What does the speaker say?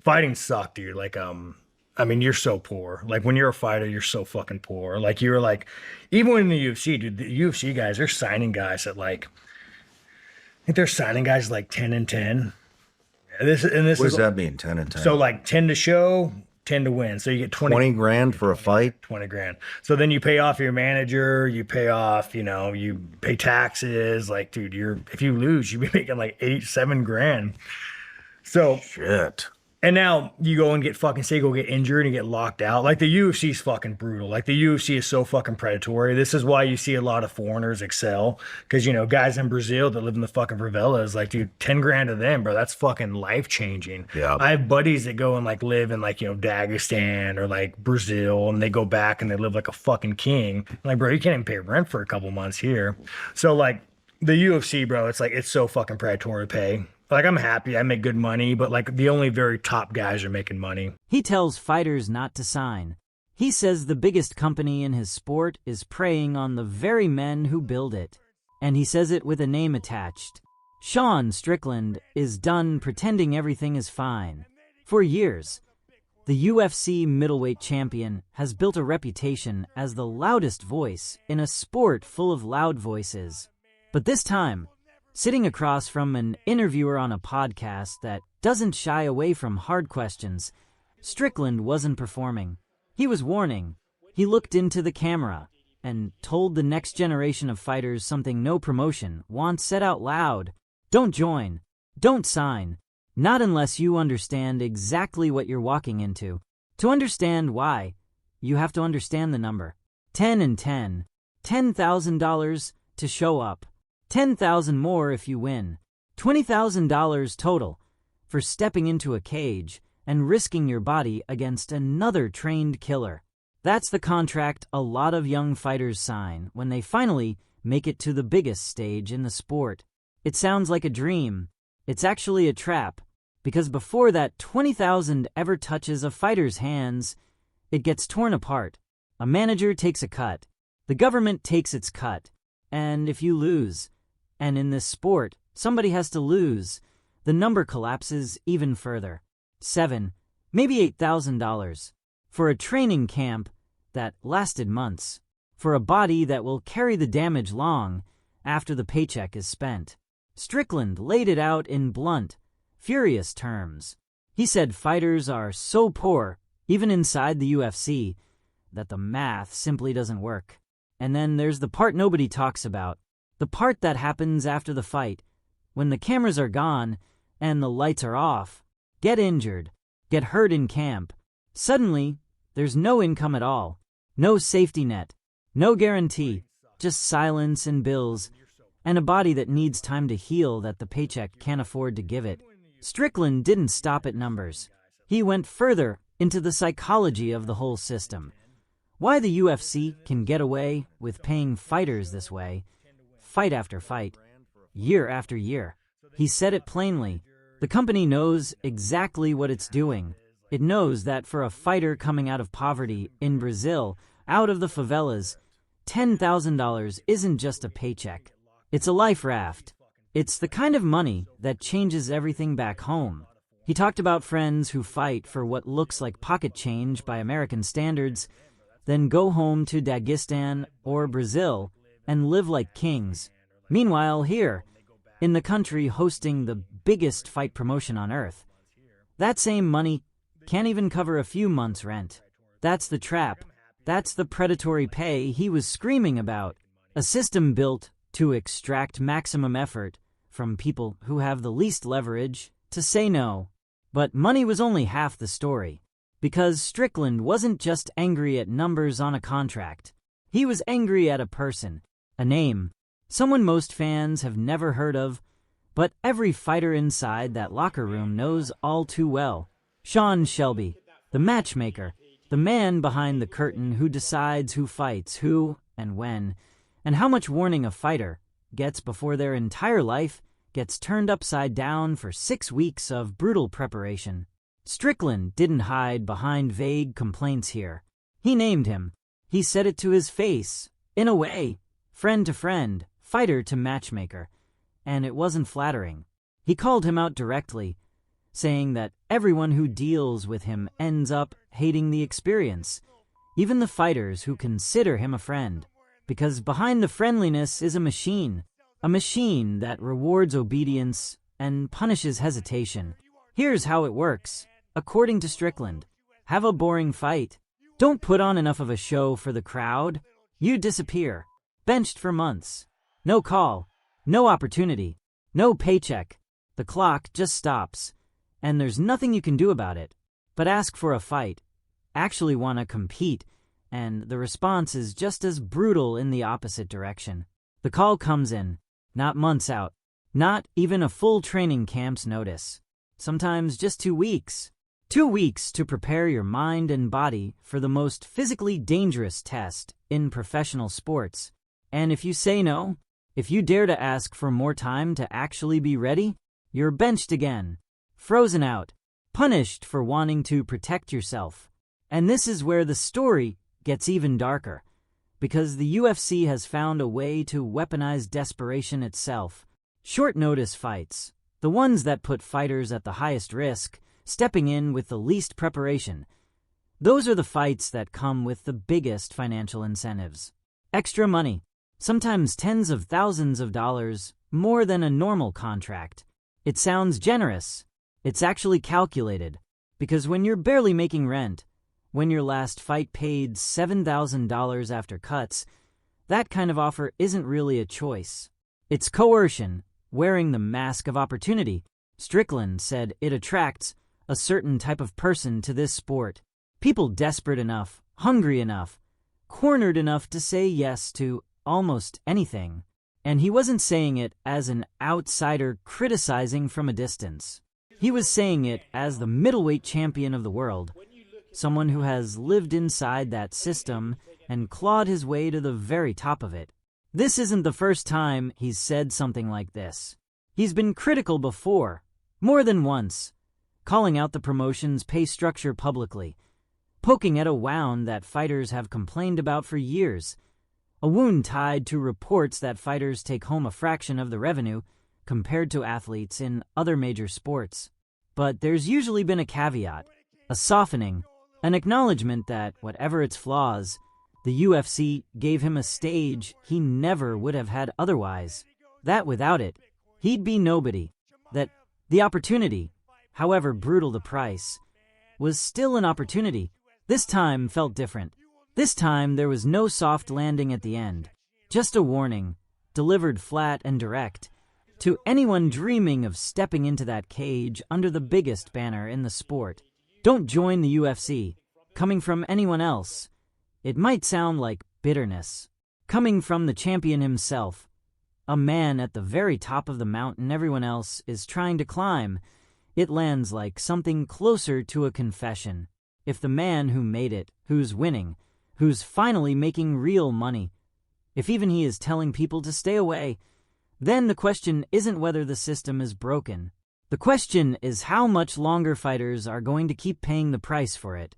fighting sucked, dude. Like, I mean, you're so poor. Like when you're a fighter, you're so fucking poor. Like you're like, even in the UFC, dude, the UFC guys, they're signing guys at like, I think they're signing guys like 10-10. And this What is does that mean, 10 and so 10? like 10 to show, 10 to win. So you get 20, 20 grand for a fight? 20 grand. So then you pay off your manager, you pay off, you pay taxes. Like, dude, if you lose, you'd be making like 8, 7 grand. So Shit. and now you go and get fucking say go get injured and get locked out. Like the UFC is fucking brutal. Like the UFC is so fucking predatory. This is why you see a lot of foreigners excel. Because guys in Brazil that live in the fucking favelas, like, dude, 10 grand to them, bro. That's fucking life changing. Yeah. I have buddies that go and like live in like, Dagestan or like Brazil and they go back and they live like a fucking king. I'm like, bro, you can't even pay rent for a couple months here. So like the UFC, bro, it's like it's so fucking predatory pay. Like I'm happy, I make good money, but like the only very top guys are making money. He tells fighters not to sign. He says the biggest company in his sport is preying on the very men who build it. And he says it with a name attached. Sean Strickland is done pretending everything is fine. For years, the UFC middleweight champion has built a reputation as the loudest voice in a sport full of loud voices. But this time, sitting across from an interviewer on a podcast that doesn't shy away from hard questions, Strickland wasn't performing. He was warning. He looked into the camera and told the next generation of fighters something no promotion wants said out loud. Don't join. Don't sign. Not unless you understand exactly what you're walking into. To understand why, you have to understand the number. 10 and 10. $10,000 to show up. 10,000 more if you win. $20,000 total for stepping into a cage and risking your body against another trained killer. That's the contract a lot of young fighters sign when they finally make it to the biggest stage in the sport. It sounds like a dream. It's actually a trap, because before that 20,000 ever touches a fighter's hands, it gets torn apart. A manager takes a cut. The government takes its cut. And if you lose, and in this sport, somebody has to lose, the number collapses even further. 7, maybe $8,000 for a training camp that lasted months, for a body that will carry the damage long after the paycheck is spent. Strickland laid it out in blunt, furious terms. He said fighters are so poor, even inside the UFC, that the math simply doesn't work. And then there's the part nobody talks about. The part that happens after the fight, when the cameras are gone and the lights are off. Get injured, get hurt in camp. Suddenly, there's no income at all, no safety net, no guarantee, just silence and bills, and a body that needs time to heal that the paycheck can't afford to give it. Strickland didn't stop at numbers. He went further into the psychology of the whole system. Why the UFC can get away with paying fighters this way, fight after fight, year after year. He said it plainly. The company knows exactly what it's doing. It knows that for a fighter coming out of poverty in Brazil, out of the favelas, $10,000 isn't just a paycheck. It's a life raft. It's the kind of money that changes everything back home. He talked about friends who fight for what looks like pocket change by American standards, then go home to Dagestan or Brazil and live like kings. Meanwhile, here, in the country hosting the biggest fight promotion on earth, that same money can't even cover a few months' rent. That's the trap. That's the predatory pay he was screaming about. A system built to extract maximum effort from people who have the least leverage to say no. But money was only half the story, because Strickland wasn't just angry at numbers on a contract. He was angry at a person, a name, someone most fans have never heard of, but every fighter inside that locker room knows all too well. Sean Shelby, the matchmaker, the man behind the curtain who decides who fights, who and when, and how much warning a fighter gets before their entire life gets turned upside down for 6 weeks of brutal preparation. Strickland didn't hide behind vague complaints here. He named him. He said it to his face, in a way, friend to friend, fighter to matchmaker, and it wasn't flattering. He called him out directly, saying that everyone who deals with him ends up hating the experience, even the fighters who consider him a friend. Because behind the friendliness is a machine that rewards obedience and punishes hesitation. Here's how it works. According to Strickland, have a boring fight. Don't put on enough of a show for the crowd. You disappear. Benched for months. No call. No opportunity. No paycheck. The clock just stops. And there's nothing you can do about it. But ask for a fight. Actually want to compete. And the response is just as brutal in the opposite direction. The call comes in. Not months out. Not even a full training camp's notice. Sometimes just 2 weeks. 2 weeks to prepare your mind and body for the most physically dangerous test in professional sports. And if you say no, if you dare to ask for more time to actually be ready, you're benched again, frozen out, punished for wanting to protect yourself. And this is where the story gets even darker, because the UFC has found a way to weaponize desperation itself. Short notice fights, the ones that put fighters at the highest risk, stepping in with the least preparation. Those are the fights that come with the biggest financial incentives. Extra money, sometimes tens of thousands of dollars, more than a normal contract. It sounds generous. It's actually calculated. Because when you're barely making rent, when your last fight paid $7,000 after cuts, that kind of offer isn't really a choice. It's coercion, wearing the mask of opportunity. Strickland said it attracts a certain type of person to this sport. People desperate enough, hungry enough, cornered enough to say yes to almost anything. And he wasn't saying it as an outsider criticizing from a distance. He was saying it as the middleweight champion of the world, someone who has lived inside that system and clawed his way to the very top of it. This isn't the first time he's said something like this. He's been critical before, more than once, calling out the promotion's pay structure publicly, poking at a wound that fighters have complained about for years, a wound tied to reports that fighters take home a fraction of the revenue compared to athletes in other major sports. But there's usually been a caveat, a softening, an acknowledgement that, whatever its flaws, the UFC gave him a stage he never would have had otherwise. That without it, he'd be nobody. That the opportunity, however brutal the price, was still an opportunity. This time felt different. This time there was no soft landing at the end. Just a warning, delivered flat and direct, to anyone dreaming of stepping into that cage under the biggest banner in the sport. Don't join the UFC. Coming from anyone else, it might sound like bitterness. Coming from the champion himself, a man at the very top of the mountain everyone else is trying to climb, it lands like something closer to a confession. If the man who made it, who's winning, who's finally making real money, if even he is telling people to stay away, then the question isn't whether the system is broken. The question is how much longer fighters are going to keep paying the price for it.